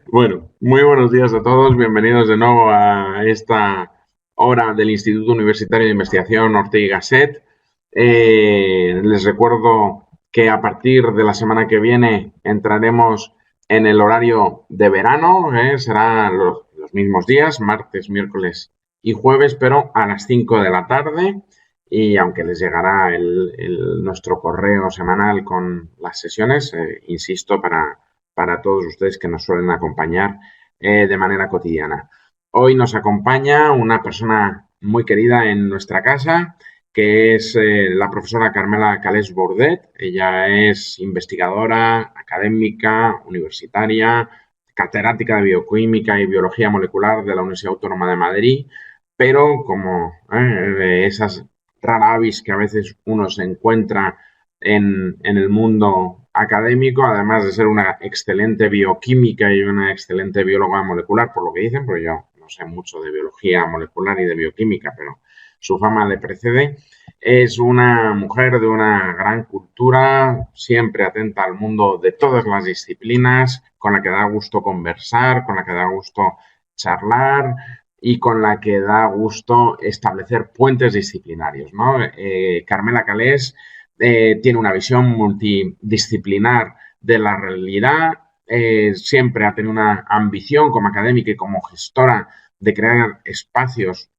Bueno, muy buenos días a todos. Bienvenidos de nuevo a esta hora del Instituto Universitario de Investigación Ortega y Gasset. Les recuerdo que a partir de la semana que viene entraremos en el horario de verano. Serán los mismos días, martes, miércoles y jueves, pero a las 5 de la tarde. Y aunque les llegará nuestro correo semanal con las sesiones, insisto, para todos ustedes que nos suelen acompañar de manera cotidiana. Hoy nos acompaña una persona muy querida en nuestra casa, que es la profesora Carmela Calés Bordet. Ella es investigadora, académica, universitaria, catedrática de bioquímica y biología molecular de la Universidad Autónoma de Madrid, pero como de esas rara avis que a veces uno se encuentra en el mundo académico, además de ser una excelente bioquímica y una excelente bióloga molecular, por lo que dicen, porque yo no sé mucho de biología molecular y de bioquímica, pero su fama le precede. Es una mujer de una gran cultura, siempre atenta al mundo de todas las disciplinas, con la que da gusto conversar, con la que da gusto charlar y con la que da gusto establecer puentes disciplinarios, ¿no? Carmela Calés tiene una visión multidisciplinar de la realidad, siempre ha tenido una ambición como académica y como gestora de crear espacios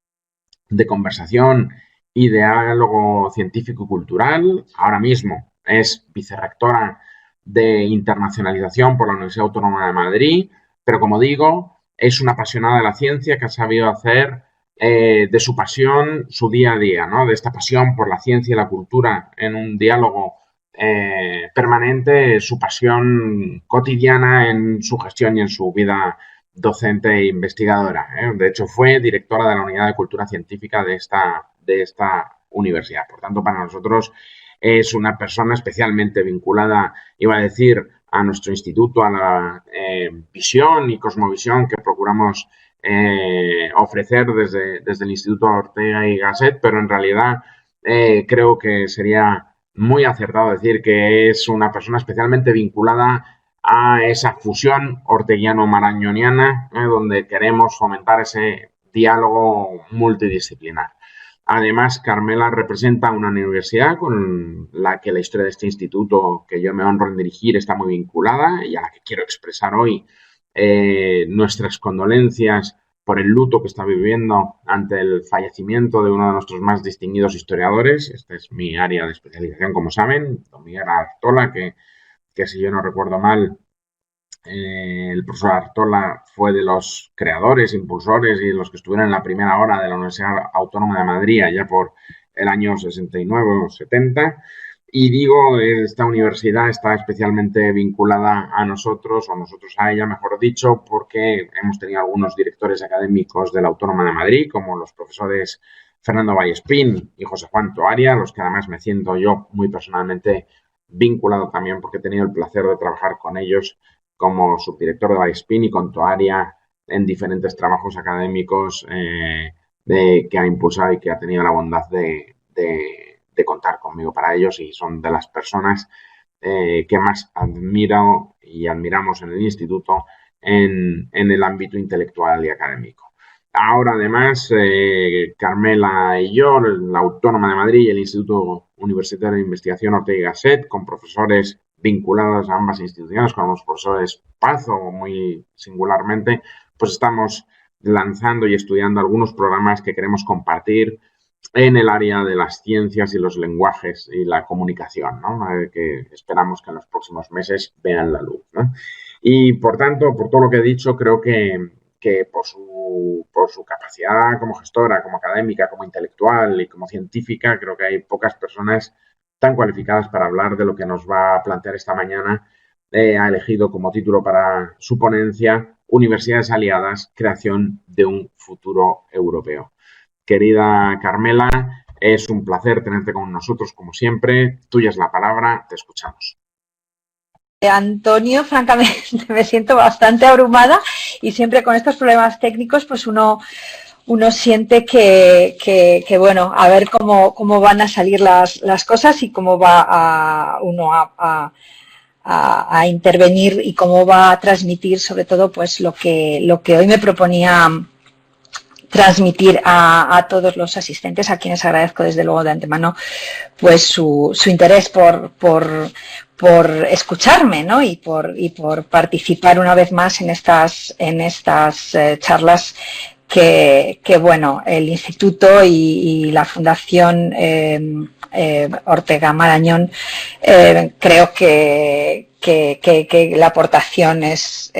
de conversación y diálogo científico y cultural. Ahora mismo es vicerrectora de internacionalización por la Universidad Autónoma de Madrid, pero como digo, es una apasionada de la ciencia que ha sabido hacer de su pasión su día a día, ¿no? De esta pasión por la ciencia y la cultura en un diálogo permanente, su pasión cotidiana en su gestión y en su vida docente e investigadora. De hecho, fue directora de la Unidad de Cultura Científica de esta universidad. Por tanto, para nosotros es una persona especialmente vinculada, iba a decir, a nuestro instituto, a la visión y cosmovisión que procuramos ofrecer desde el Instituto Ortega y Gasset, pero en realidad creo que sería muy acertado decir que es una persona especialmente vinculada a esa fusión orteguiano-marañoniana, donde queremos fomentar ese diálogo multidisciplinar. Además, Carmela representa una universidad con la que la historia de este instituto que yo me honro en dirigir está muy vinculada y a la que quiero expresar hoy nuestras condolencias por el luto que está viviendo ante el fallecimiento de uno de nuestros más distinguidos historiadores. Esta es mi área de especialización, como saben, don Miguel Artola, que si yo no recuerdo mal, el profesor Artola fue de los creadores, impulsores y de los que estuvieron en la primera hora de la Universidad Autónoma de Madrid, allá por el año 69 o 70. Y digo, esta universidad está especialmente vinculada a nosotros, o nosotros a ella, mejor dicho, porque hemos tenido algunos directores académicos de la Autónoma de Madrid, como los profesores Fernando Vallespín y José Juan Toaria, los que además me siento yo muy personalmente vinculado también porque he tenido el placer de trabajar con ellos como subdirector de Vallespín y con Toaria en diferentes trabajos académicos que ha impulsado y que ha tenido la bondad de contar conmigo para ellos, y son de las personas que más admiro y admiramos en el instituto en el ámbito intelectual y académico. Ahora, además, Carmela y yo, la Autónoma de Madrid y el Instituto Universitario de Investigación Ortega y Gasset, con profesores vinculados a ambas instituciones, con los profesores Pazo, muy singularmente, pues estamos lanzando y estudiando algunos programas que queremos compartir en el área de las ciencias y los lenguajes y la comunicación, ¿no? Que esperamos que en los próximos meses vean la luz, ¿no? Y por tanto, por todo lo que he dicho, creo que por su capacidad como gestora, como académica, como intelectual y como científica, creo que hay pocas personas tan cualificadas para hablar de lo que nos va a plantear esta mañana. Ha elegido como título para su ponencia Universidades Aliadas, creación de un futuro europeo. Querida Carmela, es un placer tenerte con nosotros como siempre. Tuya es la palabra, te escuchamos. Antonio, francamente me siento bastante abrumada y siempre con estos problemas técnicos pues uno siente que bueno, a ver cómo van a salir las cosas y cómo va uno a intervenir y cómo va a transmitir sobre todo pues lo que hoy me proponía transmitir a todos los asistentes, a quienes agradezco desde luego de antemano pues su interés por escucharme, ¿no? y por participar una vez más en estas charlas que bueno, el Instituto y la Fundación Ortega Marañón creo que la aportación es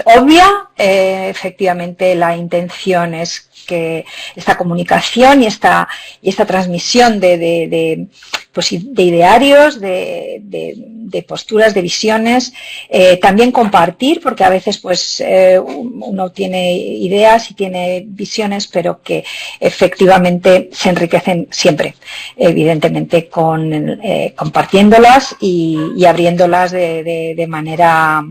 obvia. Efectivamente la intención es que esta comunicación y esta transmisión de idearios, de posturas, de visiones, también compartir, porque a veces pues uno tiene ideas y tiene visiones, pero que efectivamente se enriquecen siempre, evidentemente compartiéndolas y abriéndolas de manera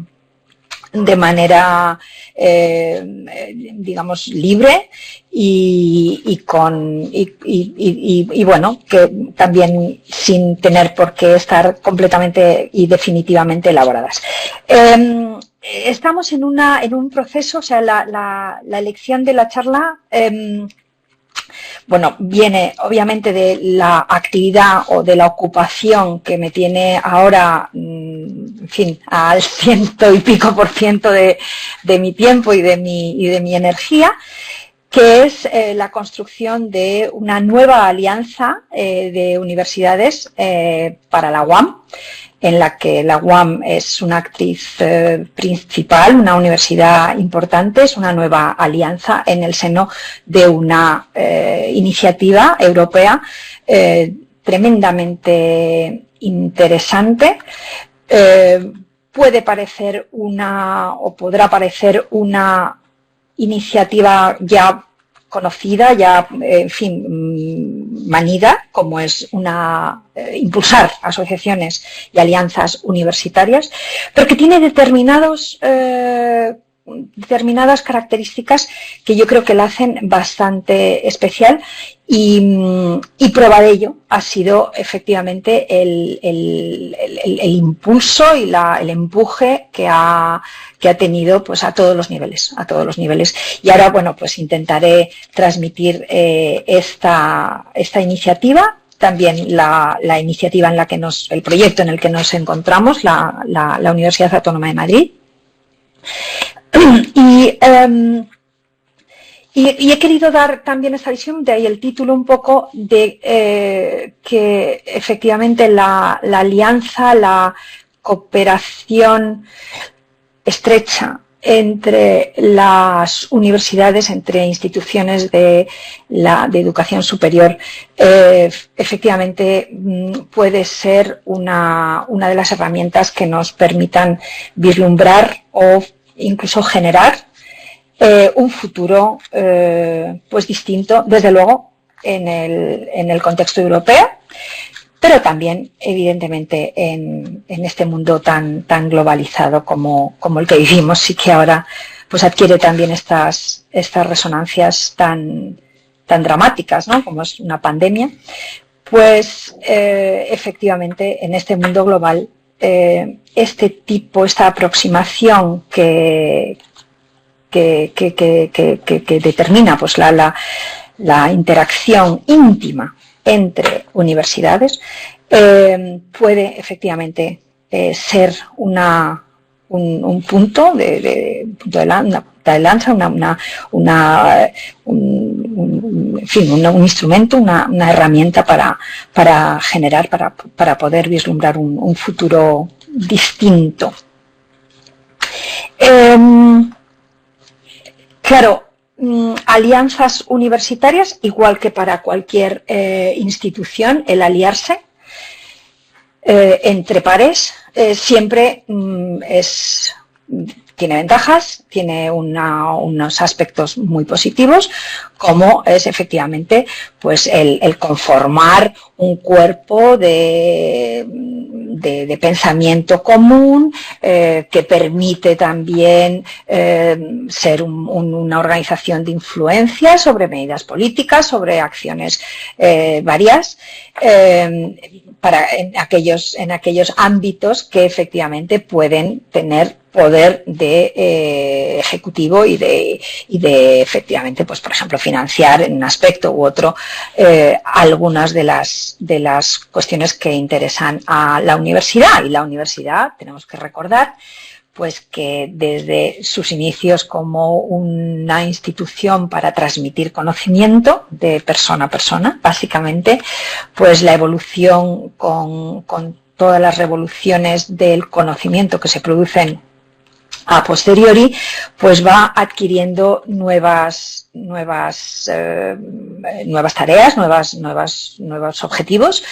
digamos libre y bueno, que también sin tener por qué estar completamente y definitivamente elaboradas. Estamos en un proceso, o sea, la elección de la charla bueno, viene obviamente de la actividad o de la ocupación que me tiene ahora, en fin, al 100 y pico % de mi tiempo y de mi energía, que es la construcción de una nueva alianza de universidades para la UAM, en la que la UAM es una actriz principal, una universidad importante, es una nueva alianza en el seno de una iniciativa europea tremendamente interesante. Puede parecer o podrá parecer una iniciativa ya conocida, ya, en fin, manida, como es impulsar asociaciones y alianzas universitarias, pero que tiene determinadas características que yo creo que la hacen bastante especial y prueba de ello ha sido efectivamente el impulso y el empuje que ha tenido pues a todos los niveles. Y ahora, bueno, pues intentaré transmitir esta iniciativa, también la iniciativa en la que el proyecto en el que nos encontramos, la Universidad Autónoma de Madrid. Y he querido dar también esta visión, de ahí el título un poco, de que efectivamente la alianza, la cooperación estrecha entre las universidades, entre instituciones de educación superior, efectivamente puede ser una de las herramientas que nos permitan vislumbrar o incluso generar un futuro pues distinto, desde luego, en el contexto europeo, pero también, evidentemente, en este mundo tan globalizado como el que vivimos, y que ahora pues adquiere también estas resonancias tan dramáticas, ¿no?, como es una pandemia. Pues efectivamente, en este mundo global, esta aproximación que determina pues la interacción íntima entre universidades, puede efectivamente ser un punto de lanza, en fin, un instrumento, una herramienta para generar, para poder vislumbrar un futuro distinto. Claro, alianzas universitarias, igual que para cualquier institución, el aliarse entre pares siempre tiene ventajas, tiene unos aspectos muy positivos, como es efectivamente pues el conformar un cuerpo de de pensamiento común, que permite también ser una organización de influencia sobre medidas políticas, sobre acciones varias, en aquellos ámbitos que efectivamente pueden tener poder de ejecutivo y de efectivamente, pues por ejemplo, financiar en un aspecto u otro algunas de las cuestiones que interesan a la universidad. Y la universidad, tenemos que recordar, pues que desde sus inicios como una institución para transmitir conocimiento de persona a persona, básicamente, pues la evolución con todas las revoluciones del conocimiento que se producen a posteriori, pues va adquiriendo nuevas tareas, nuevos objetivos,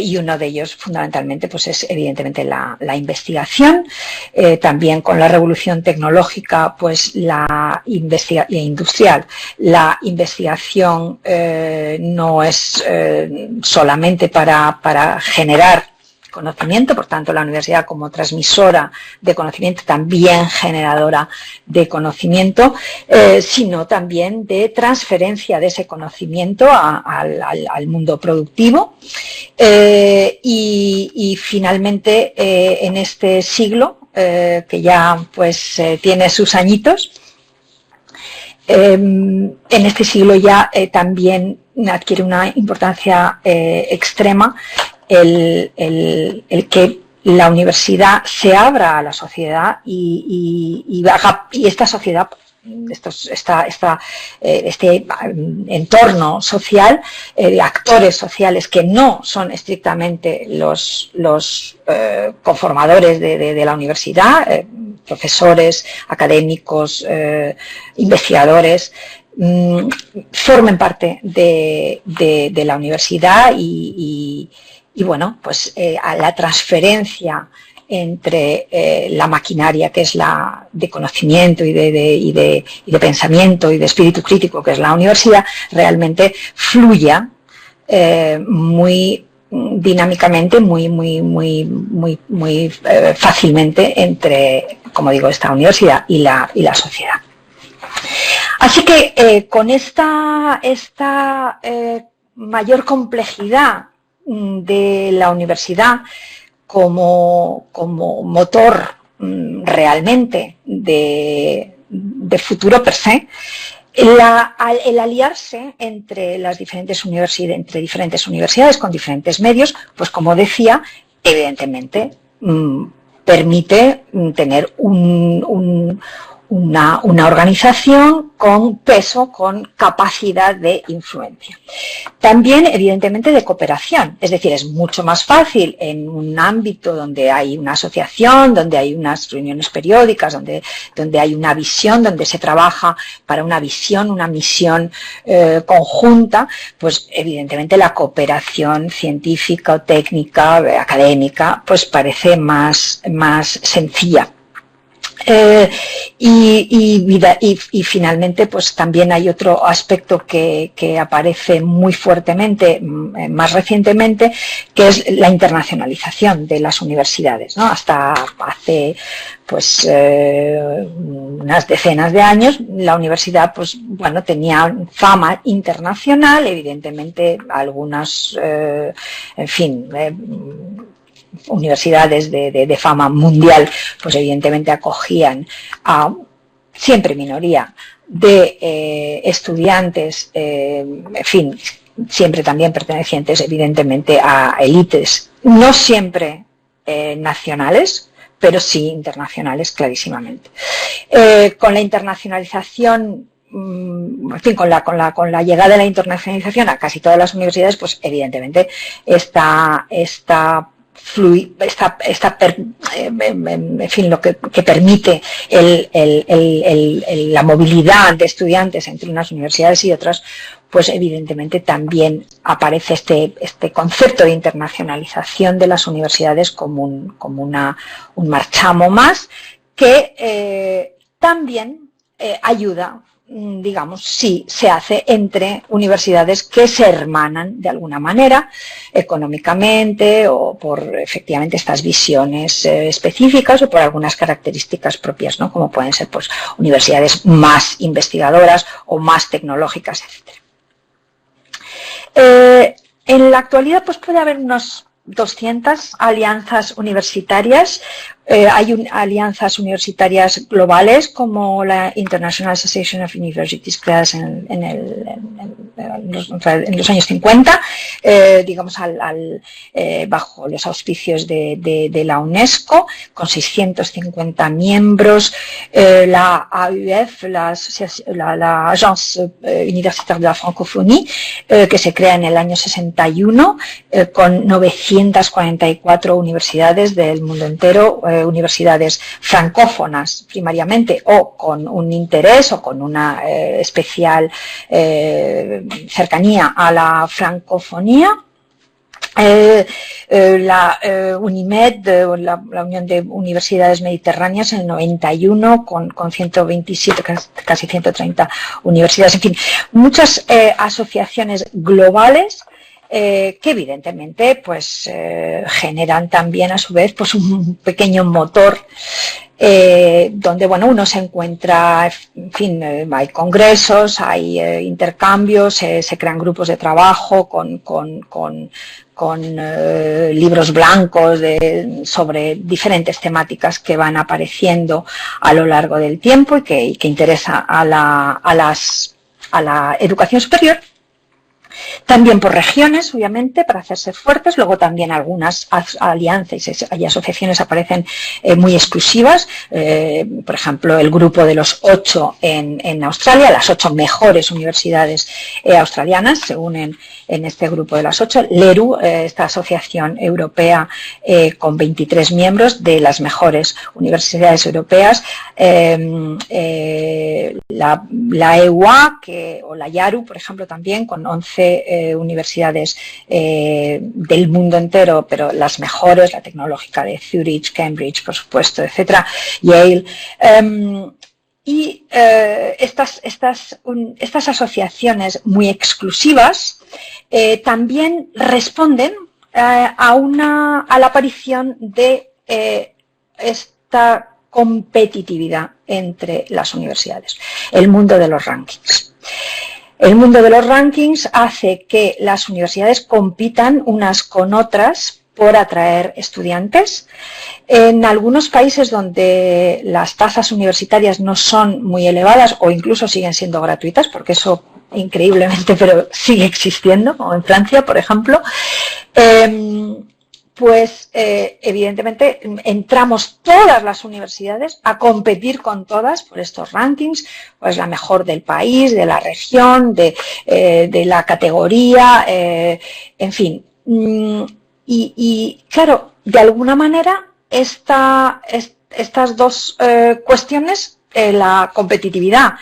y uno de ellos fundamentalmente pues es evidentemente la investigación. También con la revolución tecnológica pues industrial, la investigación no es solamente para generar conocimiento, por tanto la universidad como transmisora de conocimiento, también generadora de conocimiento, sino también de transferencia de ese conocimiento al mundo productivo. Y finalmente en este siglo, que ya pues tiene sus añitos, en este siglo ya también adquiere una importancia extrema el que la universidad se abra a la sociedad y esta sociedad, este entorno social, actores sociales que no son estrictamente los conformadores de la universidad, profesores, académicos, investigadores, formen parte de la universidad y bueno, pues a la transferencia entre la maquinaria que es la de conocimiento y de pensamiento y de espíritu crítico que es la universidad, realmente fluya muy dinámicamente, muy fácilmente entre, como digo, esta universidad y la sociedad. Así que con esta mayor complejidad de la universidad como motor realmente de futuro per se, el aliarse entre diferentes universidades con diferentes medios, pues como decía, evidentemente permite tener una organización con peso, con capacidad de influencia. También, evidentemente, de cooperación, es decir, es mucho más fácil en un ámbito donde hay una asociación, donde hay unas reuniones periódicas, donde hay una visión, donde se trabaja para una visión, una misión conjunta, pues evidentemente la cooperación científica o técnica, académica, pues parece más sencilla. Y finalmente pues también hay otro aspecto que aparece muy fuertemente más recientemente, que es la internacionalización de las universidades, ¿no? Hasta hace pues unas decenas de años la universidad pues bueno tenía fama internacional, evidentemente algunas en fin universidades de fama mundial, pues evidentemente acogían a siempre minoría de estudiantes, en fin, siempre también pertenecientes evidentemente a élites, no siempre nacionales, pero sí internacionales clarísimamente. Con la internacionalización, en fin, con la llegada de la internacionalización a casi todas las universidades, pues evidentemente en fin, lo que permite la movilidad de estudiantes entre unas universidades y otras, pues evidentemente también aparece este concepto de internacionalización de las universidades como un marchamo más que también ayuda digamos, sí se hace entre universidades que se hermanan de alguna manera, económicamente o por efectivamente estas visiones específicas o por algunas características propias, ¿no? Como pueden ser pues universidades más investigadoras o más tecnológicas, etc. En la actualidad pues puede haber unos 200 alianzas universitarias. Hay alianzas universitarias globales como la International Association of Universities, creadas en los años 50, digamos bajo los auspicios de la UNESCO, con 650 miembros. La AUF, la Agence Universitaire de la Francophonie, que se crea en el año 61, con 944 universidades del mundo entero, universidades francófonas primariamente o con un interés o con una especial cercanía a la francofonía. La UNIMED, la Unión de Universidades Mediterráneas, en el 91 con 127, casi 130 universidades, en fin, muchas asociaciones globales que evidentemente pues generan también a su vez pues un pequeño motor donde bueno, uno se encuentra, en fin, hay congresos, hay intercambios, se crean grupos de trabajo con libros blancos sobre diferentes temáticas que van apareciendo a lo largo del tiempo y que interesa a la educación superior. También por regiones, obviamente, para hacerse fuertes. Luego también algunas alianzas y asociaciones aparecen muy exclusivas. Por ejemplo, el grupo de los 8 en Australia, las 8 mejores universidades australianas se unen en este grupo de las 8. LERU, esta asociación europea con 23 miembros de las mejores universidades europeas. La EUA o la YARU, por ejemplo, también con 11 universidades del mundo entero, pero las mejores, la tecnológica de Zurich, Cambridge, por supuesto, etcétera, Yale. Y estas asociaciones muy exclusivas también responden a la aparición de esta competitividad entre las universidades, el mundo de los rankings. El mundo de los rankings hace que las universidades compitan unas con otras por atraer estudiantes. En algunos países donde las tasas universitarias no son muy elevadas o incluso siguen siendo gratuitas, porque eso increíblemente pero sigue existiendo, como en Francia, por ejemplo, pues evidentemente entramos todas las universidades a competir con todas por estos rankings, pues la mejor del país, de la región, de la categoría, en fin. Y claro, de alguna manera estas dos cuestiones, la competitividad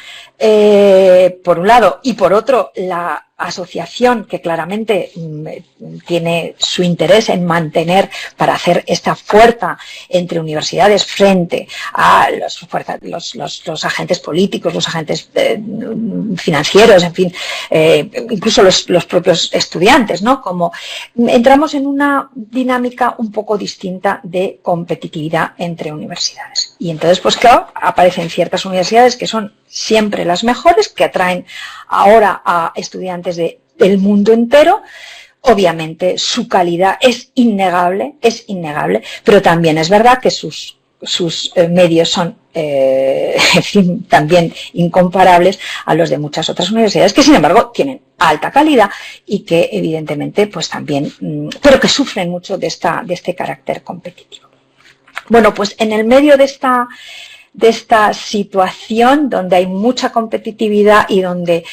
por un lado y por otro la asociación que claramente tiene su interés en mantener para hacer esta fuerza entre universidades frente a los agentes políticos, los agentes financieros, en fin, incluso los propios estudiantes, ¿no? Como entramos en una dinámica un poco distinta de competitividad entre universidades. Y entonces, pues claro, aparecen ciertas universidades que son siempre las mejores, que atraen ahora a estudiantes del mundo entero. Obviamente su calidad es innegable, pero también es verdad que sus medios son en fin, también incomparables a los de muchas otras universidades que sin embargo tienen alta calidad y que evidentemente pues también, pero que sufren mucho de este carácter competitivo. Bueno, pues en el medio de esta situación donde hay mucha competitividad y donde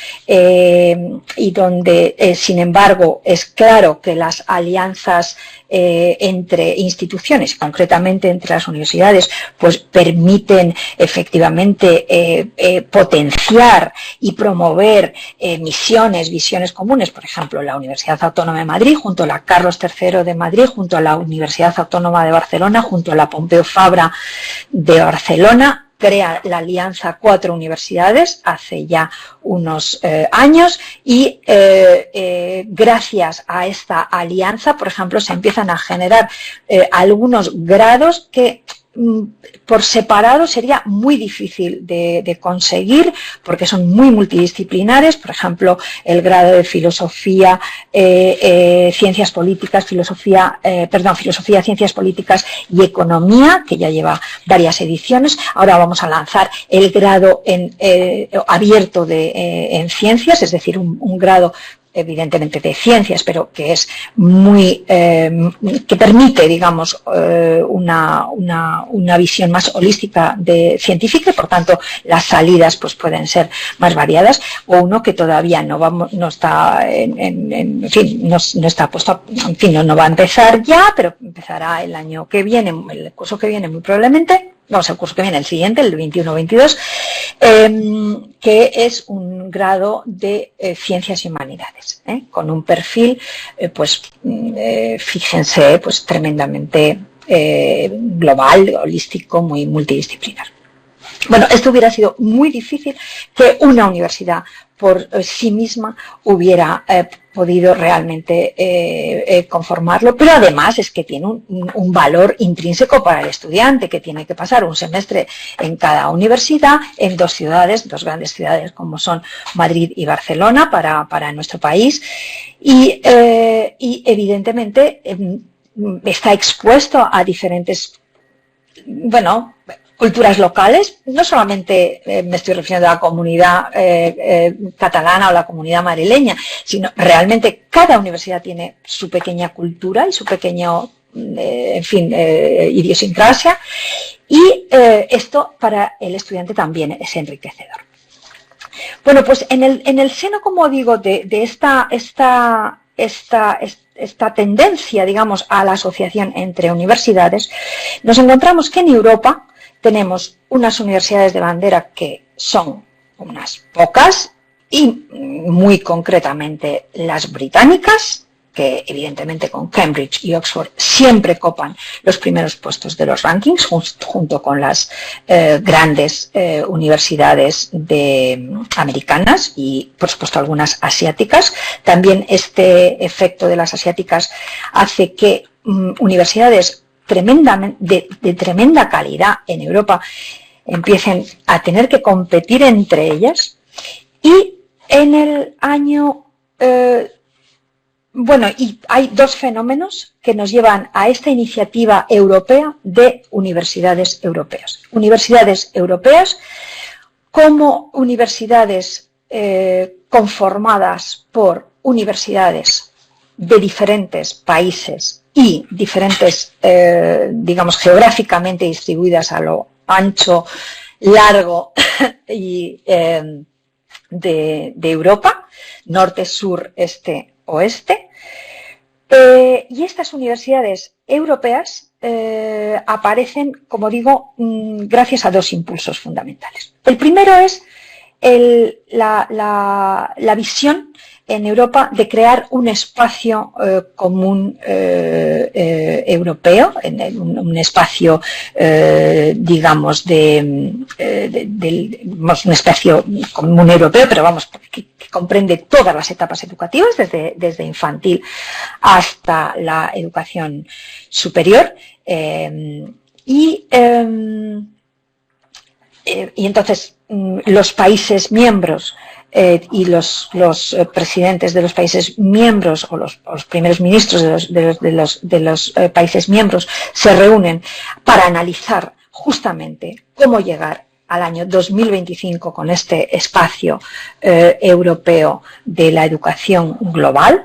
sin embargo es claro que las alianzas entre instituciones, concretamente entre las universidades, pues permiten efectivamente potenciar y promover visiones comunes. Por ejemplo, la Universidad Autónoma de Madrid junto a la Carlos III de Madrid, junto a la Universidad Autónoma de Barcelona, junto a la Pompeu Fabra de Barcelona, crea la alianza Cuatro Universidades hace ya unos años y gracias a esta alianza, por ejemplo, se empiezan a generar algunos grados que por separado sería muy difícil de conseguir porque son muy multidisciplinares. Por ejemplo, el grado de filosofía, ciencias políticas, filosofía, ciencias políticas y economía, que ya lleva varias ediciones. Ahora vamos a lanzar el grado abierto en ciencias, es decir, un grado evidentemente de ciencias, pero que es muy que permite, digamos, una visión más holística de científica, y por tanto las salidas pues pueden ser más variadas, o uno que todavía no está no está puesto, en fin, no va a empezar ya, pero empezará el año que viene, el curso que viene muy probablemente. Vamos al curso que viene, el siguiente, el 21-22, que es un grado de Ciencias y Humanidades, con un perfil, fíjense, pues tremendamente global, holístico, muy multidisciplinar. Bueno, esto hubiera sido muy difícil que una universidad por sí misma hubiera podido realmente conformarlo, pero además es que tiene un valor intrínseco para el estudiante, que tiene que pasar un semestre en cada universidad, en dos grandes ciudades como son Madrid y Barcelona para nuestro país, y evidentemente está expuesto a diferentes, culturas locales. No solamente me estoy refiriendo a la comunidad catalana o la comunidad madrileña, sino realmente cada universidad tiene su pequeña cultura y su pequeño, idiosincrasia, y esto para el estudiante también es enriquecedor. Bueno, pues en el seno, como digo, de esta tendencia, digamos, a la asociación entre universidades, nos encontramos que en Europa tenemos unas universidades de bandera que son unas pocas, y muy concretamente las británicas, que evidentemente con Cambridge y Oxford siempre copan los primeros puestos de los rankings, junto con las grandes universidades americanas y, por supuesto, algunas asiáticas. También este efecto de las asiáticas hace que universidades de tremenda calidad en Europa empiecen a tener que competir entre ellas. Y en el año y hay dos fenómenos que nos llevan a esta iniciativa europea de universidades europeas. Universidades europeas como universidades conformadas por universidades de diferentes países y diferentes, geográficamente distribuidas a lo ancho, largo y de Europa, norte, sur, este, oeste. Y estas universidades europeas aparecen, como digo, gracias a dos impulsos fundamentales. El primero es la visión en Europa de crear un espacio común europeo, un espacio, un espacio común europeo, pero que comprende todas las etapas educativas, desde infantil hasta la educación superior, y entonces los países miembros y los presidentes de los países miembros o los primeros ministros de los países miembros se reúnen para analizar justamente cómo llegar al año 2025 con este espacio europeo de la educación global.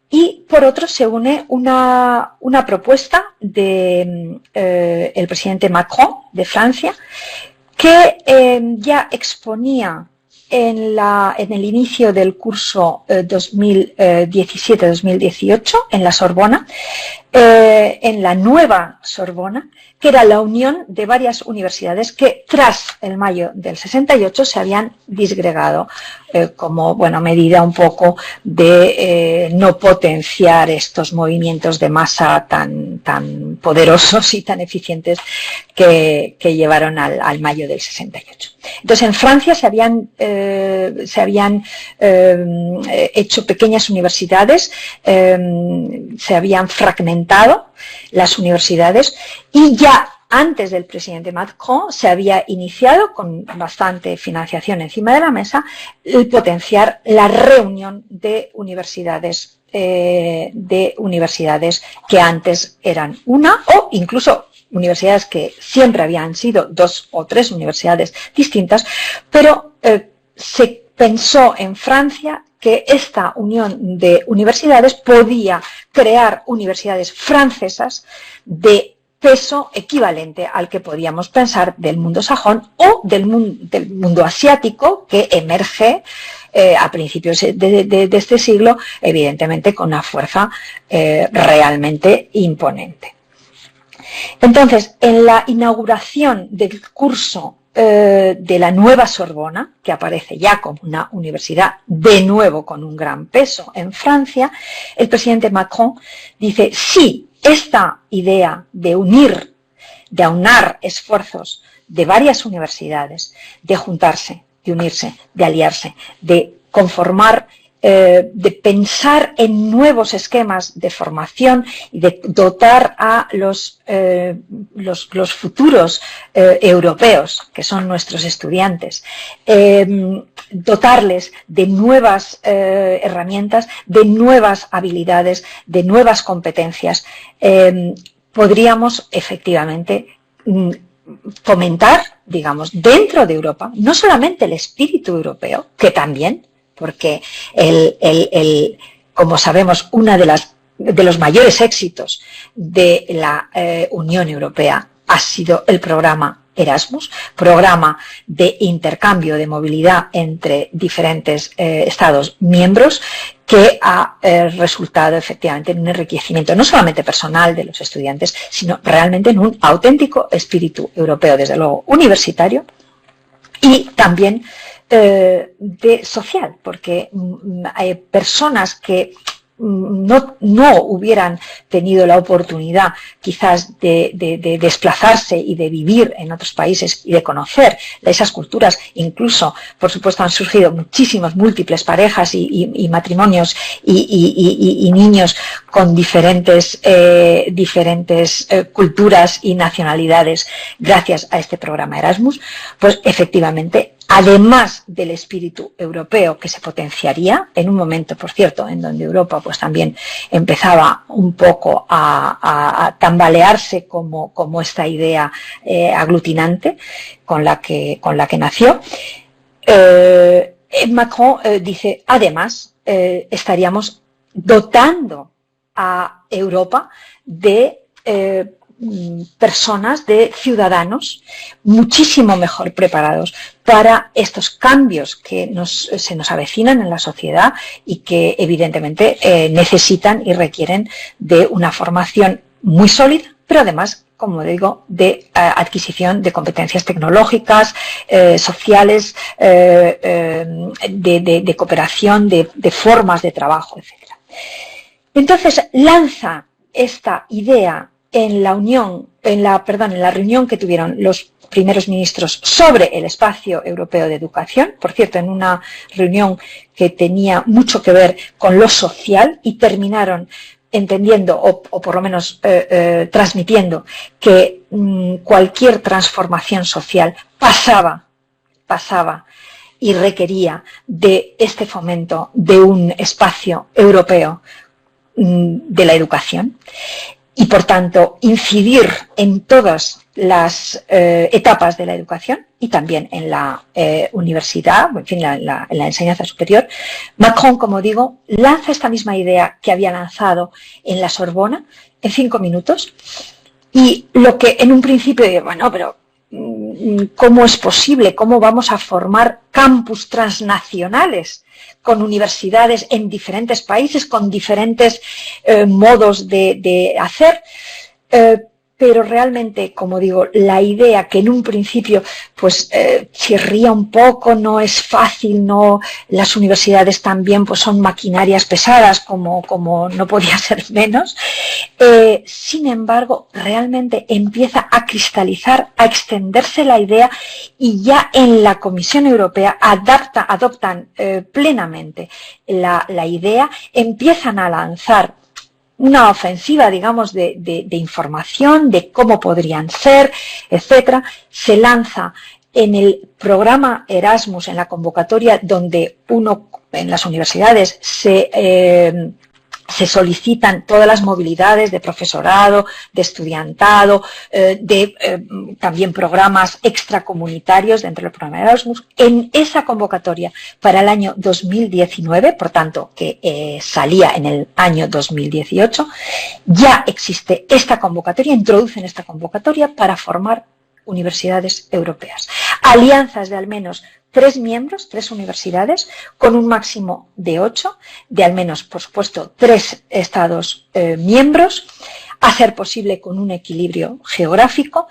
Y por otro se une una propuesta de el presidente Macron de Francia, que ya exponía en el inicio del curso 2017-2018 en la Sorbona, en la nueva Sorbona, que era la unión de varias universidades que tras el mayo del 68 se habían disgregado como medida un poco de no potenciar estos movimientos de masa tan poderosos y tan eficientes que llevaron al mayo del 68. Entonces en Francia se habían hecho pequeñas universidades, se habían fragmentado las universidades y ya antes del presidente Macron se había iniciado, con bastante financiación encima de la mesa, el potenciar la reunión de universidades que antes eran una, o incluso universidades que siempre habían sido 2 o 3 universidades distintas, pero se pensó en Francia que esta unión de universidades podía crear universidades francesas de peso equivalente al que podíamos pensar del mundo sajón o del mundo asiático, que emerge a principios de este siglo, evidentemente con una fuerza realmente imponente. Entonces, en la inauguración del curso de la nueva Sorbona, que aparece ya como una universidad de nuevo con un gran peso en Francia, el presidente Macron dice: sí, esta idea de aunar esfuerzos de varias universidades, de juntarse, de unirse, de aliarse, de conformar, de pensar en nuevos esquemas de formación y de dotar a los futuros europeos, que son nuestros estudiantes, dotarles de nuevas herramientas, de nuevas habilidades, de nuevas competencias, podríamos efectivamente fomentar, digamos, dentro de Europa, no solamente el espíritu europeo, que también, porque como sabemos, uno de los mayores éxitos de la Unión Europea ha sido el programa Erasmus, programa de intercambio de movilidad entre diferentes Estados miembros, que ha resultado efectivamente en un enriquecimiento no solamente personal de los estudiantes, sino realmente en un auténtico espíritu europeo, desde luego universitario, y también de social, porque hay personas que no hubieran tenido la oportunidad quizás de desplazarse y de vivir en otros países y de conocer esas culturas. Incluso, por supuesto, han surgido muchísimos múltiples parejas y matrimonios y niños con diferentes culturas y nacionalidades gracias a este programa Erasmus. Pues efectivamente, además del espíritu europeo, que se potenciaría en un momento, por cierto, en donde Europa pues también empezaba un poco a tambalearse como esta idea aglutinante con la que nació, Macron dice: además estaríamos dotando a Europa de personas, de ciudadanos muchísimo mejor preparados para estos cambios que se nos avecinan en la sociedad y que evidentemente necesitan y requieren de una formación muy sólida, pero además, como digo, de adquisición de competencias tecnológicas, sociales, de cooperación, de formas de trabajo, etc. Entonces lanza esta idea en la reunión que tuvieron los primeros ministros sobre el espacio europeo de educación, por cierto, en una reunión que tenía mucho que ver con lo social, y terminaron entendiendo o por lo menos transmitiendo que cualquier transformación social pasaba y requería de este fomento de un espacio europeo de la educación. Y, por tanto, incidir en todas las etapas de la educación y también en la universidad, en fin, la enseñanza superior. Macron, como digo, lanza esta misma idea que había lanzado en la Sorbona en 5 minutos, y lo que en un principio, bueno, pero cómo es posible, cómo vamos a formar campus transnacionales con universidades en diferentes países, con diferentes modos de hacer. Pero realmente, como digo, la idea que en un principio pues chirría un poco, no es fácil, no, las universidades también pues son maquinarias pesadas, como no podía ser menos. Sin embargo, realmente empieza a cristalizar, a extenderse la idea, y ya en la Comisión Europea adoptan plenamente la idea, empiezan a lanzar una ofensiva, digamos, de información, de cómo podrían ser, etcétera. Se lanza en el programa Erasmus, en la convocatoria, donde en las universidades se solicitan todas las movilidades de profesorado, de estudiantado, también programas extracomunitarios dentro del programa Erasmus. En esa convocatoria para el año 2019, por tanto, que salía en el año 2018, ya existe esta convocatoria, introducen esta convocatoria para formar universidades europeas. Alianzas de al menos 3 miembros, 3 universidades, con un máximo de 8, de al menos, por supuesto, 3 estados miembros, a ser posible con un equilibrio geográfico,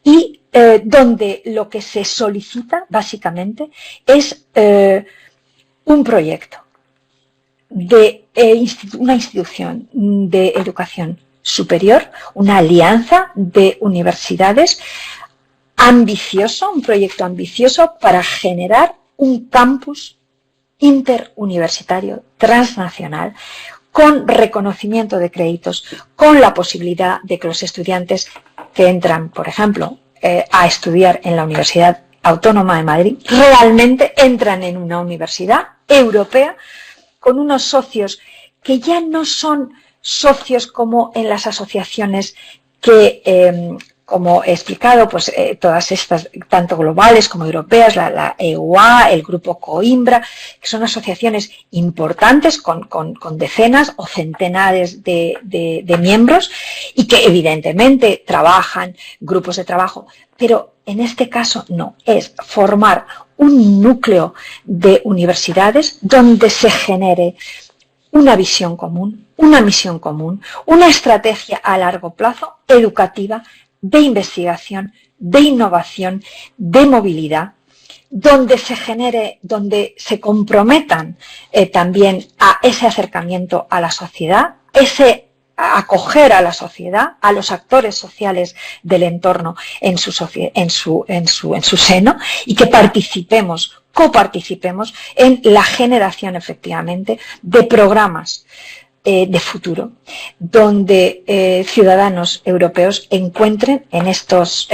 y donde lo que se solicita, básicamente, es un proyecto de una institución de educación superior, una alianza de universidades ambicioso, un proyecto ambicioso para generar un campus interuniversitario transnacional con reconocimiento de créditos, con la posibilidad de que los estudiantes que entran, por ejemplo, a estudiar en la Universidad Autónoma de Madrid, realmente entran en una universidad europea con unos socios que ya no son socios como en las asociaciones que como he explicado, pues todas estas, tanto globales como europeas, la EUA, el grupo Coimbra, que son asociaciones importantes con decenas o centenares de miembros, y que evidentemente trabajan, grupos de trabajo, pero en este caso no, es formar un núcleo de universidades donde se genere una visión común, una misión común, una estrategia a largo plazo educativa, de investigación, de innovación, de movilidad, donde se genere, donde se comprometan también a ese acercamiento a la sociedad, ese acoger a la sociedad, a los actores sociales del entorno en su seno, y que coparticipemos en la generación efectivamente de programas de futuro, donde ciudadanos europeos encuentren en estos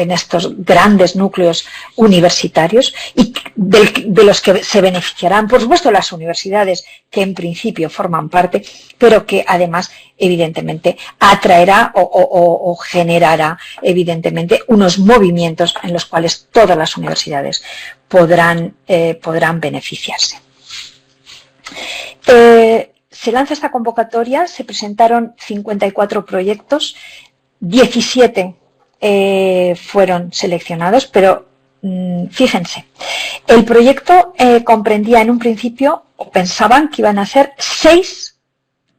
grandes núcleos universitarios, y de los que se beneficiarán, por supuesto, las universidades que en principio forman parte, pero que además evidentemente atraerá o generará evidentemente unos movimientos en los cuales todas las universidades podrán beneficiarse. Se lanza esta convocatoria, se presentaron 54 proyectos, 17 fueron seleccionados, pero fíjense, el proyecto comprendía en un principio, o pensaban que iban a ser 6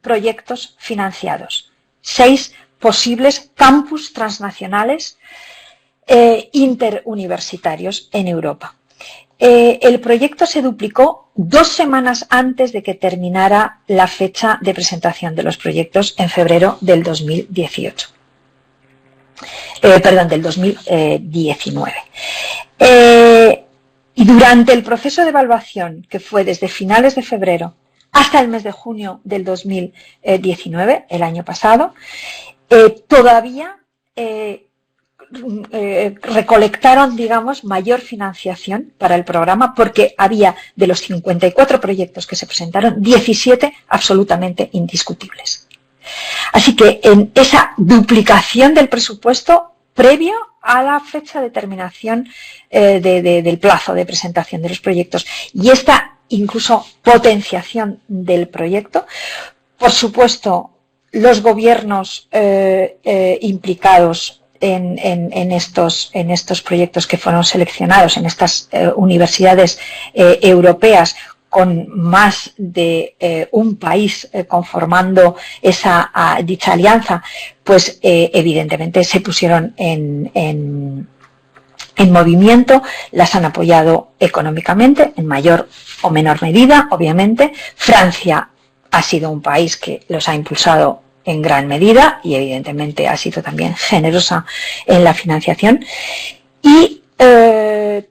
proyectos financiados, 6 posibles campus transnacionales interuniversitarios en Europa. El proyecto se duplicó 2 semanas antes de que terminara la fecha de presentación de los proyectos en febrero del 2018. Del 2019. Y durante el proceso de evaluación, que fue desde finales de febrero hasta el mes de junio del 2019, el año pasado, todavía recolectaron, digamos, mayor financiación para el programa, porque había, de los 54 proyectos que se presentaron, 17 absolutamente indiscutibles. Así que en esa duplicación del presupuesto previo a la fecha de terminación del plazo de presentación de los proyectos, y esta incluso potenciación del proyecto, por supuesto, los gobiernos implicados en estos proyectos que fueron seleccionados en estas universidades europeas, con más de un país conformando dicha alianza, pues evidentemente se pusieron en movimiento, las han apoyado económicamente, en mayor o menor medida, obviamente. Francia ha sido un país que los ha impulsado en gran medida y evidentemente ha sido también generosa en la financiación. Y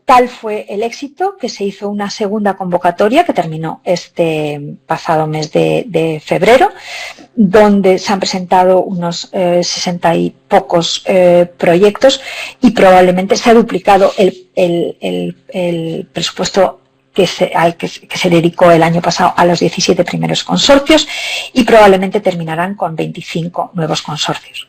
tal fue el éxito que se hizo una segunda convocatoria que terminó este pasado mes de febrero, donde se han presentado unos 60 y pocos proyectos y probablemente se ha duplicado el presupuesto al que se dedicó el año pasado a los 17 primeros consorcios, y probablemente terminarán con 25 nuevos consorcios.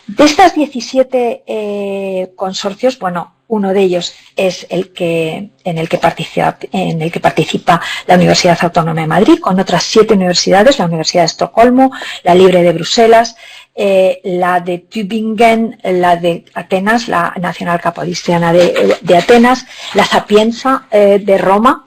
De estas 17 consorcios, bueno, uno de ellos es en el que participa la Universidad Autónoma de Madrid, con otras 7 universidades: la Universidad de Estocolmo, la Libre de Bruselas, la de Tübingen, la de Atenas, la Nacional Capodistriana de Atenas, la Sapienza de Roma,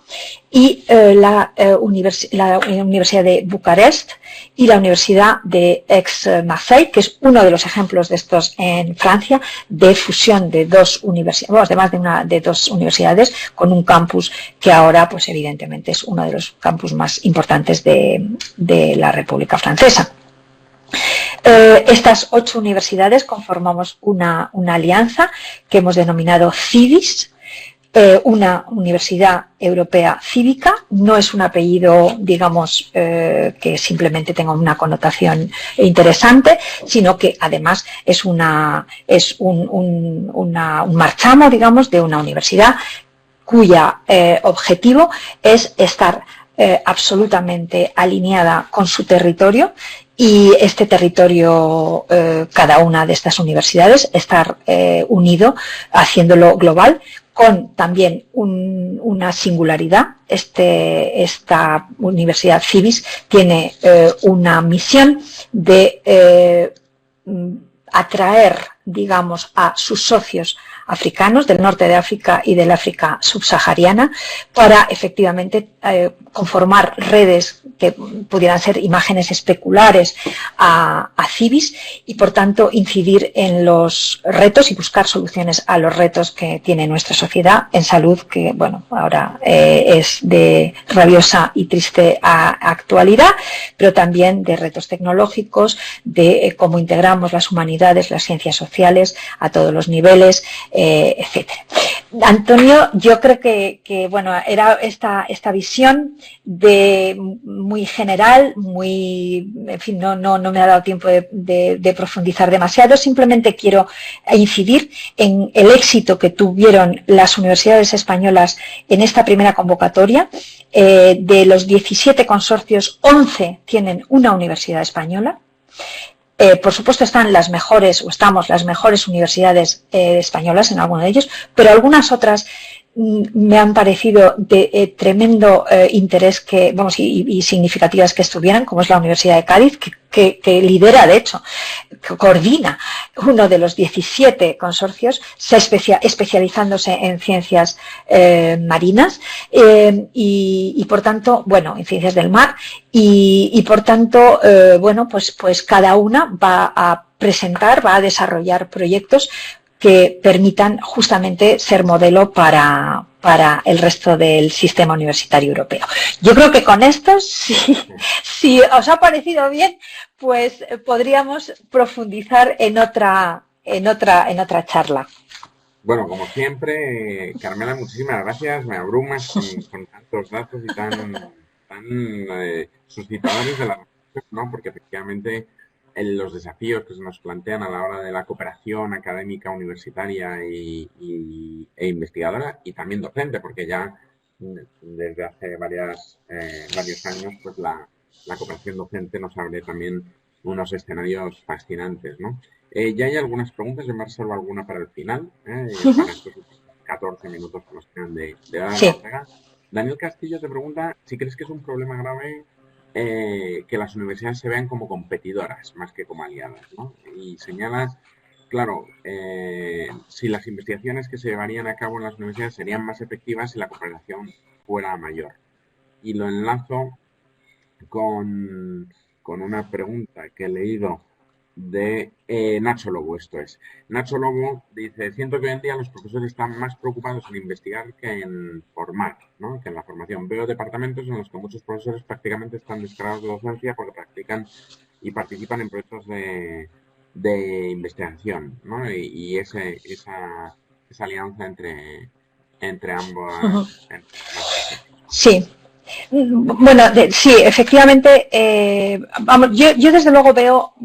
y la Universidad de Bucarest y la Universidad de Aix-Marseille, que es uno de los ejemplos de estos en Francia, de fusión de dos universidades, de dos universidades, con un campus que ahora, pues evidentemente, es uno de los campus más importantes de la República Francesa. Estas 8 universidades conformamos una alianza que hemos denominado CIVIS, una universidad europea cívica. No es un apellido, digamos, que simplemente tenga una connotación interesante, sino que además es un marchamo, digamos, de una universidad cuya objetivo es estar absolutamente alineada con su territorio, y este territorio, cada una de estas universidades, estar unido, haciéndolo global, con también una singularidad. Esta Universidad CIVIS tiene una misión de atraer, digamos, a sus socios africanos del norte de África y del África subsahariana, para efectivamente conformar redes que pudieran ser imágenes especulares a CIVIS, y por tanto incidir en los retos y buscar soluciones a los retos que tiene nuestra sociedad en salud, que bueno, ahora es de rabiosa y triste actualidad, pero también de retos tecnológicos, de cómo integramos las humanidades, las ciencias sociales a todos los niveles, etcétera. Antonio, yo creo que bueno, era esta visión muy general, en fin, no me ha dado tiempo de profundizar demasiado. Simplemente quiero incidir en el éxito que tuvieron las universidades españolas en esta primera convocatoria. De los 17 consorcios, 11 tienen una universidad española. Por supuesto estamos las mejores universidades españolas en alguno de ellos, pero algunas otras me han parecido de tremendo interés y significativas que estuvieran, como es la Universidad de Cádiz, que lidera, de hecho, que coordina uno de los 17 consorcios, especializándose en ciencias marinas y por tanto, bueno, en ciencias del mar, y por tanto, bueno, pues cada una va a desarrollar proyectos que permitan justamente ser modelo para el resto del sistema universitario europeo. Yo creo que con esto, si os ha parecido bien, pues podríamos profundizar en otra charla. Bueno, como siempre, Carmela, muchísimas gracias. Me abrumas con tantos datos y tan suscitadores de la reflexión, ¿no? Porque efectivamente los desafíos que se nos plantean a la hora de la cooperación académica, universitaria e investigadora, y también docente, porque ya desde hace varios años pues la cooperación docente nos abre también unos escenarios fascinantes, ¿no? Ya hay algunas preguntas, yo me reservo alguna para el final, para estos 14 minutos que nos quedan de hora de entrega. Daniel Castillo te pregunta si crees que es un problema grave que las universidades se vean como competidoras más que como aliadas, ¿no? Y señalas claro, si las investigaciones que se llevarían a cabo en las universidades serían más efectivas si la cooperación fuera mayor. Y lo enlazo con una pregunta que he leído de Nacho Lobo, esto es. Nacho Lobo dice, siento que hoy en día los profesores están más preocupados en investigar que en formar, ¿no? Que en la formación. Veo departamentos en los que muchos profesores prácticamente están descargados de docencia porque practican y participan en proyectos de investigación, ¿no? Y esa alianza entre ambos. Sí. Bueno, sí, efectivamente, vamos, yo desde luego veo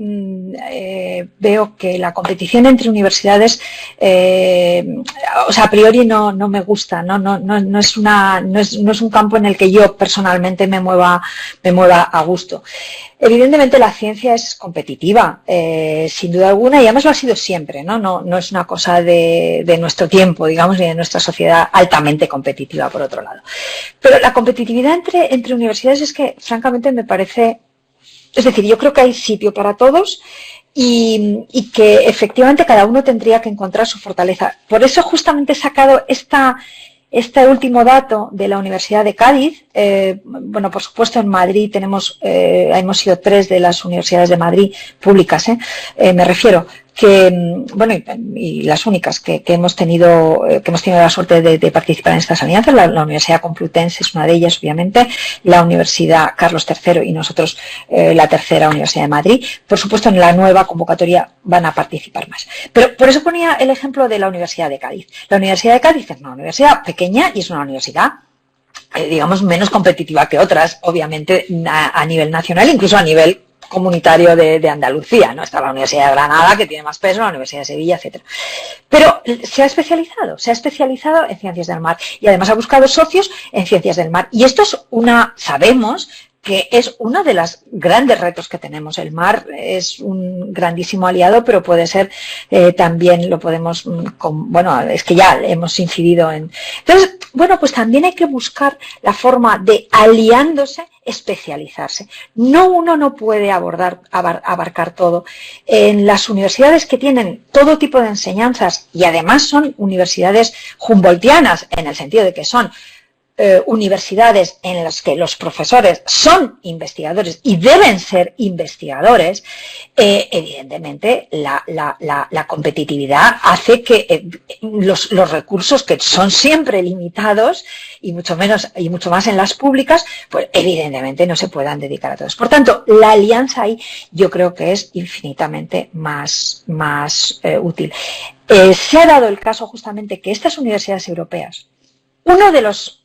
que la competición entre universidades, o sea, a priori no me gusta, no es un campo en el que yo personalmente me mueva a gusto. Evidentemente la ciencia es competitiva, sin duda alguna, y además lo ha sido siempre, no es una cosa de nuestro tiempo, digamos, ni de nuestra sociedad altamente competitiva, por otro lado. Pero la competitividad entre universidades es que, francamente, me parece... Es decir, yo creo que hay sitio para todos y que, efectivamente, cada uno tendría que encontrar su fortaleza. Por eso, justamente, he sacado este último dato de la Universidad de Cádiz. Bueno, por supuesto, en Madrid hemos sido 3 de las universidades de Madrid públicas, me refiero, que, bueno, y las únicas que hemos tenido la suerte de participar en estas alianzas. La Universidad Complutense es una de ellas, obviamente, la Universidad Carlos III y nosotros la tercera Universidad de Madrid. Por supuesto, en la nueva convocatoria van a participar más. Pero por eso ponía el ejemplo de la Universidad de Cádiz. La Universidad de Cádiz es una universidad pequeña y es una universidad digamos, menos competitiva que otras, obviamente, a nivel nacional, incluso a nivel comunitario de Andalucía, ¿no? Está la Universidad de Granada, que tiene más peso, la Universidad de Sevilla, etcétera. Pero se ha especializado en ciencias del mar y además ha buscado socios en ciencias del mar. Y esto es sabemos que es uno de los grandes retos que tenemos. El mar es un grandísimo aliado, pero puede ser también lo podemos, bueno, es que ya hemos incidido en... Entonces, bueno, pues también hay que buscar la forma de, aliándose, especializarse. Uno no puede abarcar todo. En las universidades que tienen todo tipo de enseñanzas y además son universidades humboldtianas, en el sentido de que son universidades en las que los profesores son investigadores y deben ser investigadores, evidentemente la competitividad hace que los recursos, que son siempre limitados y mucho más en las públicas, pues evidentemente no se puedan dedicar a todos. Por tanto, la alianza ahí yo creo que es infinitamente más útil. Se ha dado el caso justamente que estas universidades europeas, uno de los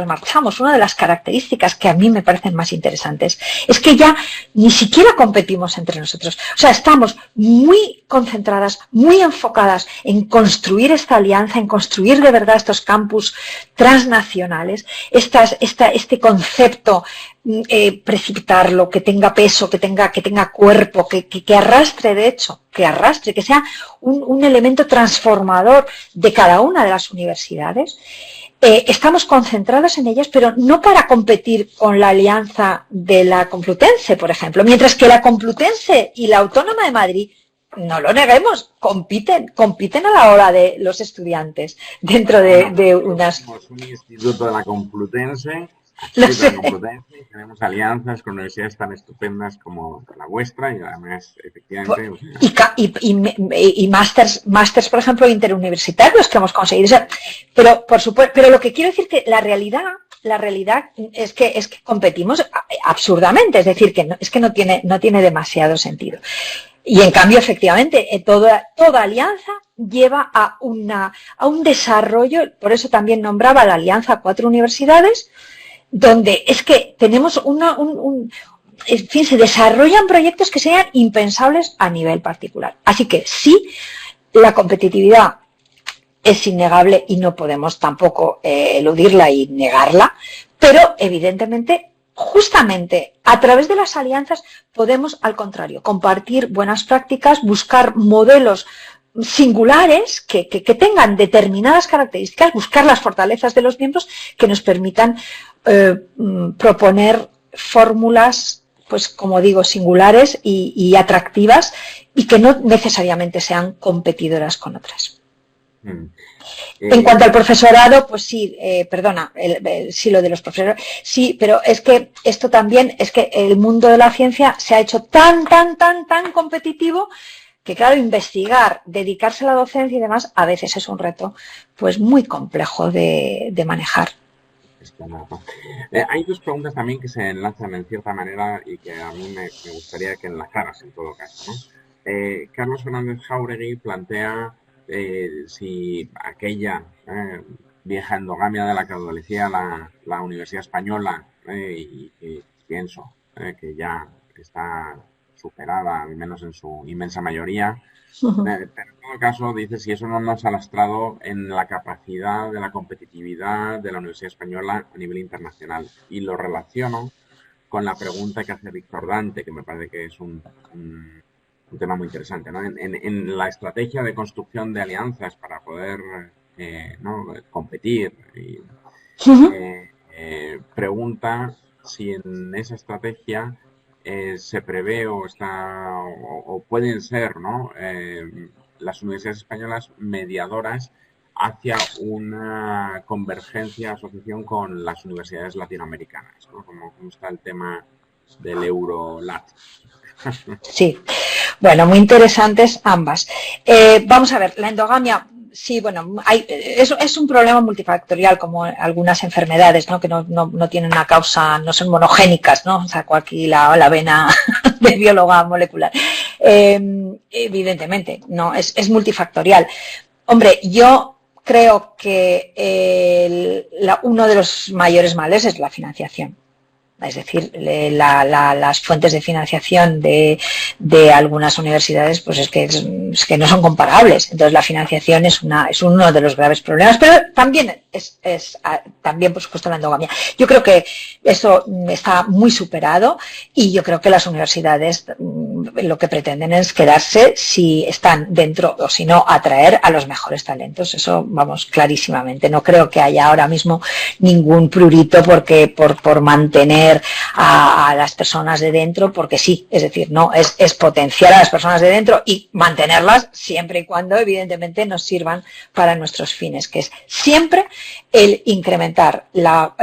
marchamos, una de las características que a mí me parecen más interesantes es que ya ni siquiera competimos entre nosotros. O sea, estamos muy concentradas, muy enfocadas en construir esta alianza, en construir de verdad estos campus transnacionales, este concepto, precipitarlo, que tenga peso, que tenga cuerpo, que arrastre, de hecho, que sea un elemento transformador de cada una de las universidades. Estamos concentrados en ellas, pero no para competir con la alianza de la Complutense, por ejemplo, mientras que la Complutense y la Autónoma de Madrid, no lo neguemos, compiten a la hora de los estudiantes dentro de unas... Somos un instituto de la Complutense. Tenemos alianzas con universidades tan estupendas como la vuestra y además, efectivamente... Y másters, por ejemplo, interuniversitarios que hemos conseguido. O sea, pero, por supuesto, pero lo que quiero decir que la realidad es que competimos absurdamente, es decir, que no tiene demasiado sentido. Y en cambio, efectivamente, toda alianza lleva a un desarrollo, por eso también nombraba la alianza 4 universidades, donde es que tenemos en fin, se desarrollan proyectos que sean impensables a nivel particular. Así que sí, la competitividad es innegable y no podemos tampoco eludirla y negarla, pero evidentemente, justamente a través de las alianzas podemos, al contrario, compartir buenas prácticas, buscar modelos singulares que tengan determinadas características, buscar las fortalezas de los miembros que nos permitan proponer fórmulas, pues como digo, singulares y atractivas y que no necesariamente sean competidoras con otras. Mm. En cuanto al profesorado, pues sí, sí, lo de los profesores, sí, pero es que esto también, es que el mundo de la ciencia se ha hecho tan competitivo que, claro, investigar, dedicarse a la docencia y demás, a veces es un reto pues muy complejo de manejar. Hay dos preguntas también que se enlazan en cierta manera y que a mí me gustaría que enlazaras en todo caso, ¿no? Carlos Fernández Jáuregui plantea si aquella vieja endogamia de la que adolecía la Universidad Española, y pienso que ya está superada, al menos en su inmensa mayoría, pero en todo caso, dice si eso no nos ha lastrado en la capacidad de la competitividad de la Universidad Española a nivel internacional. Y lo relaciono con la pregunta que hace Víctor Dante, que me parece que es un tema muy interesante, ¿no? En la estrategia de construcción de alianzas para poder ¿no? competir, y, pregunta si en esa estrategia se prevé o pueden ser, ¿no? Las universidades españolas mediadoras hacia una convergencia, asociación con las universidades latinoamericanas, ¿no? Como está el tema del Eurolat. Sí, bueno, muy interesantes ambas. Vamos a ver, la endogamia, sí, bueno, es un problema multifactorial, como algunas enfermedades, ¿no? Que no tienen una causa, no son monogénicas, ¿no? Saco aquí la vena de bióloga molecular. Evidentemente, no, es multifactorial. Hombre, yo creo que uno de los mayores males es la financiación. Es decir, las fuentes de financiación de algunas universidades, pues es que no son comparables. Entonces, la financiación es uno de los graves problemas, pero también también, por supuesto, la endogamia. Yo creo que eso está muy superado y yo creo que las universidades lo que pretenden es quedarse si están dentro o si no, atraer a los mejores talentos. Eso, vamos, clarísimamente. No creo que haya ahora mismo ningún prurito por mantener a las personas de dentro, porque sí, es decir, no es potenciar a las personas de dentro y mantenerlas siempre y cuando evidentemente nos sirvan para nuestros fines, que es siempre el incrementar la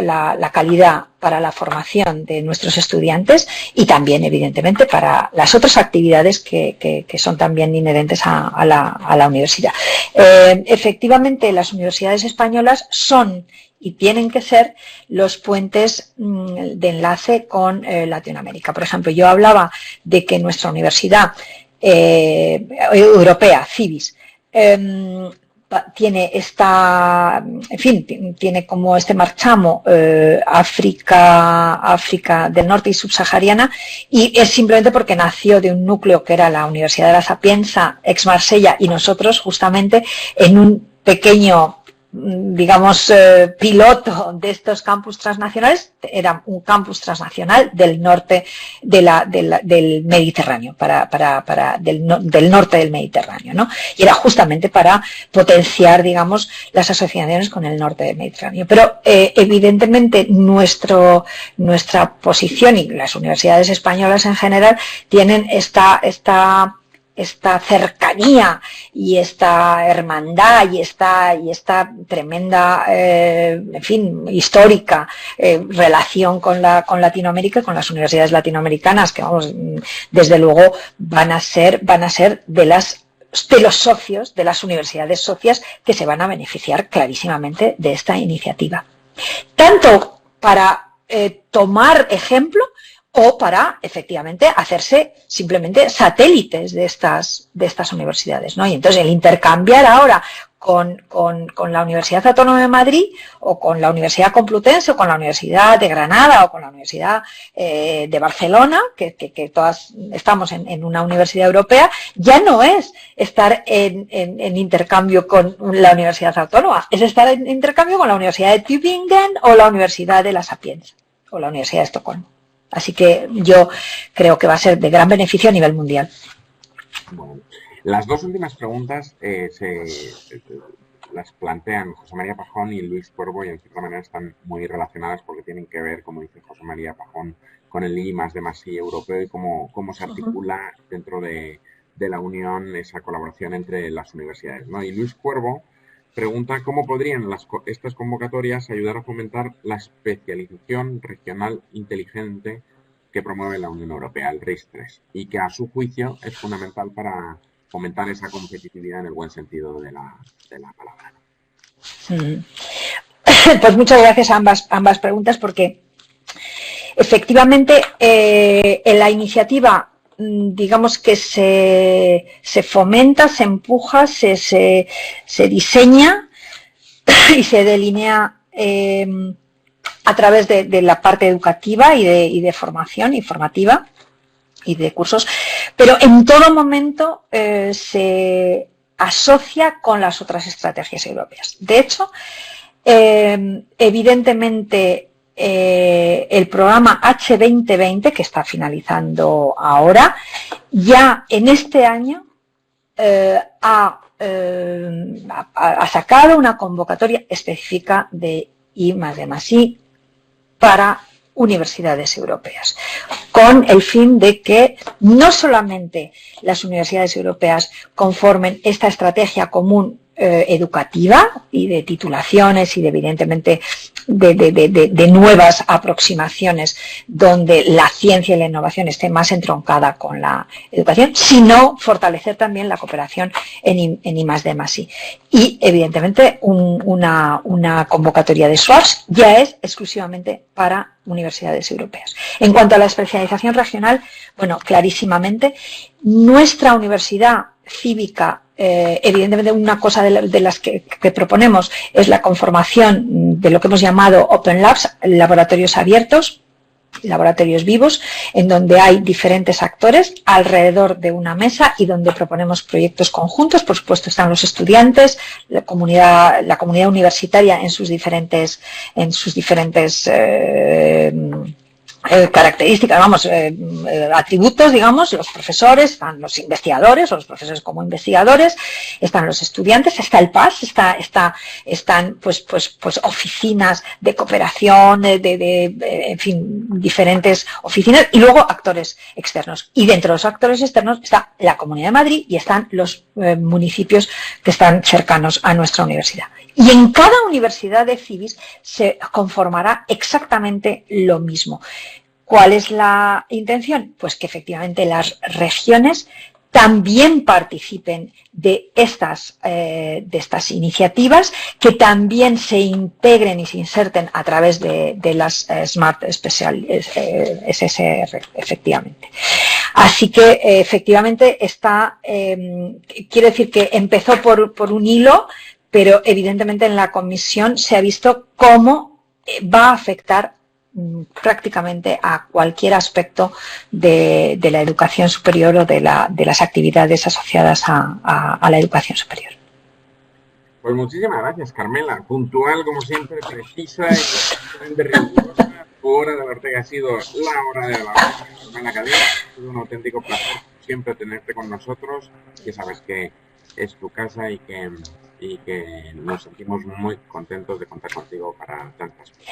calidad para la formación de nuestros estudiantes y también evidentemente para las otras actividades que son también inherentes a la universidad. Efectivamente, las universidades españolas son y tienen que ser los puentes de enlace con Latinoamérica. Por ejemplo, yo hablaba de que nuestra universidad europea, CIVIS, tiene tiene como este marchamo África del Norte y subsahariana, y es simplemente porque nació de un núcleo que era la Universidad de la Sapienza, ex Marsella, y nosotros justamente en un pequeño, digamos, piloto de estos campus transnacionales. Era un campus transnacional del norte del Mediterráneo, del norte del Mediterráneo, ¿no? Y era justamente para potenciar, digamos, las asociaciones con el norte del Mediterráneo. Pero evidentemente nuestra posición, y las universidades españolas en general, tienen esta cercanía y esta hermandad y esta tremenda, histórica relación con Latinoamérica y con las universidades latinoamericanas, que, vamos, desde luego van a ser de los socios, de las universidades socias, que se van a beneficiar clarísimamente de esta iniciativa. Tanto para tomar ejemplo, o para, efectivamente, hacerse simplemente satélites de estas universidades, ¿no? Y entonces el intercambiar ahora con la Universidad Autónoma de Madrid, o con la Universidad Complutense, o con la Universidad de Granada, o con la Universidad de Barcelona, que todas estamos en una universidad europea, ya no es estar en intercambio con la Universidad Autónoma, es estar en intercambio con la Universidad de Tübingen o la Universidad de la Sapienza, o la Universidad de Estocolmo. Así que yo creo que va a ser de gran beneficio a nivel mundial. Bueno, las dos últimas preguntas las plantean José María Pajón y Luis Cuervo, y en cierta manera están muy relacionadas porque tienen que ver, como dice José María Pajón, con el I+D+I europeo y cómo se articula dentro de de la unión, esa colaboración entre las universidades, ¿no? Y Luis Cuervo pregunta cómo podrían estas convocatorias ayudar a fomentar la especialización regional inteligente que promueve la Unión Europea, el RIS3, y que a su juicio es fundamental para fomentar esa competitividad en el buen sentido de la palabra. Pues muchas gracias a ambas preguntas, porque efectivamente en la iniciativa, digamos que se fomenta, se empuja, se diseña y se delinea a través de la parte educativa y de formación y formativa y de cursos, pero en todo momento se asocia con las otras estrategias europeas. De hecho, evidentemente, el programa H2020, que está finalizando ahora, ya en este año ha sacado una convocatoria específica de I+D+I para universidades europeas, con el fin de que no solamente las universidades europeas conformen esta estrategia común educativa y de titulaciones y de, evidentemente de nuevas aproximaciones donde la ciencia y la innovación esté más entroncada con la educación, sino fortalecer también la cooperación en I+D+I. Y evidentemente una convocatoria de SWARS ya es exclusivamente para universidades europeas. En cuanto a la especialización regional, bueno, clarísimamente, nuestra universidad cívica, evidentemente una cosa de las que proponemos es la conformación de lo que hemos llamado Open Labs, laboratorios abiertos, laboratorios vivos, en donde hay diferentes actores alrededor de una mesa y donde proponemos proyectos conjuntos. Por supuesto están los estudiantes, la comunidad universitaria en sus diferentes características, vamos, atributos, digamos, los profesores, están los investigadores, o los profesores como investigadores, están los estudiantes, está el PAS, están pues oficinas de cooperación, en fin, diferentes oficinas, y luego actores externos. Y dentro de los actores externos está la Comunidad de Madrid y están los municipios que están cercanos a nuestra universidad. Y en cada universidad de CIVIS se conformará exactamente lo mismo. ¿Cuál es la intención? Pues que efectivamente las regiones también participen de estas iniciativas, que también se integren y se inserten a través de las Smart Special SSR, efectivamente. Así que efectivamente quiero decir que empezó por un hilo, pero evidentemente en la comisión se ha visto cómo va a afectar prácticamente a cualquier aspecto de la educación superior o de las actividades asociadas a la educación superior. Pues muchísimas gracias, Carmela. Puntual, como siempre, precisa y rigurosa. Tu hora de Ortega ha sido la hora de la Carmela Cadena. Ha sido un auténtico placer siempre tenerte con nosotros. Ya sabes que es tu casa y que nos sentimos muy contentos de contar contigo para tantas cosas.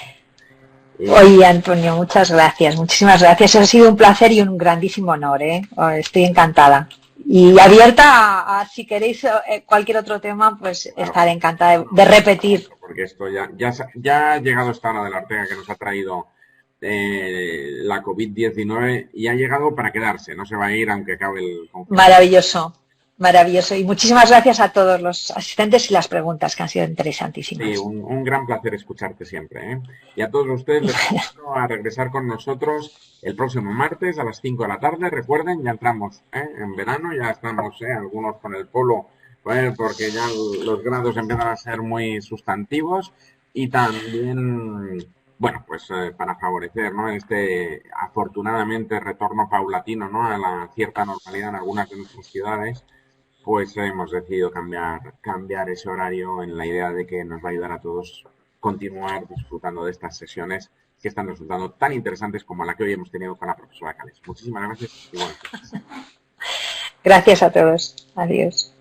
Oye, Antonio, muchas gracias, muchísimas gracias. Ha sido un placer y un grandísimo honor, ¿eh? Estoy encantada. Y abierta a si queréis cualquier otro tema, pues claro, estaré encantada de repetir. Porque esto ya ha llegado esta hora de la Ortega que nos ha traído la COVID-19 y ha llegado para quedarse, no se va a ir aunque acabe el conflicto. Maravilloso. Maravilloso. Y muchísimas gracias a todos los asistentes y las preguntas que han sido interesantísimas. Sí, un gran placer escucharte siempre, ¿eh? Y a todos ustedes les invito a regresar con nosotros el próximo martes a las 5 de la tarde. Recuerden, ya entramos en verano, ya estamos algunos con el polo, porque ya los grados empiezan a ser muy sustantivos y también, bueno, pues para favorecer, ¿no?, este afortunadamente retorno paulatino, ¿no?, a la cierta normalidad en algunas de nuestras ciudades. Pues hemos decidido cambiar ese horario en la idea de que nos va a ayudar a todos continuar disfrutando de estas sesiones que están resultando tan interesantes como la que hoy hemos tenido con la profesora Cales. Muchísimas gracias y buenas noches. Gracias a todos. Adiós.